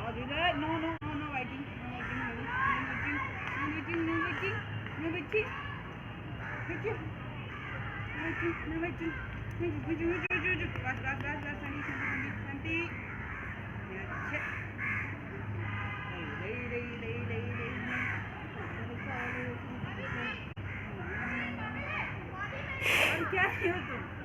I'll do that. No, no, no, no writing. No writing, no writing, no writing, no writing, no writing. Writing. No writing, no writing. Last, last, last, last. Santi, Santi, Santi, Santi. Yeah, check. और क्या है तुम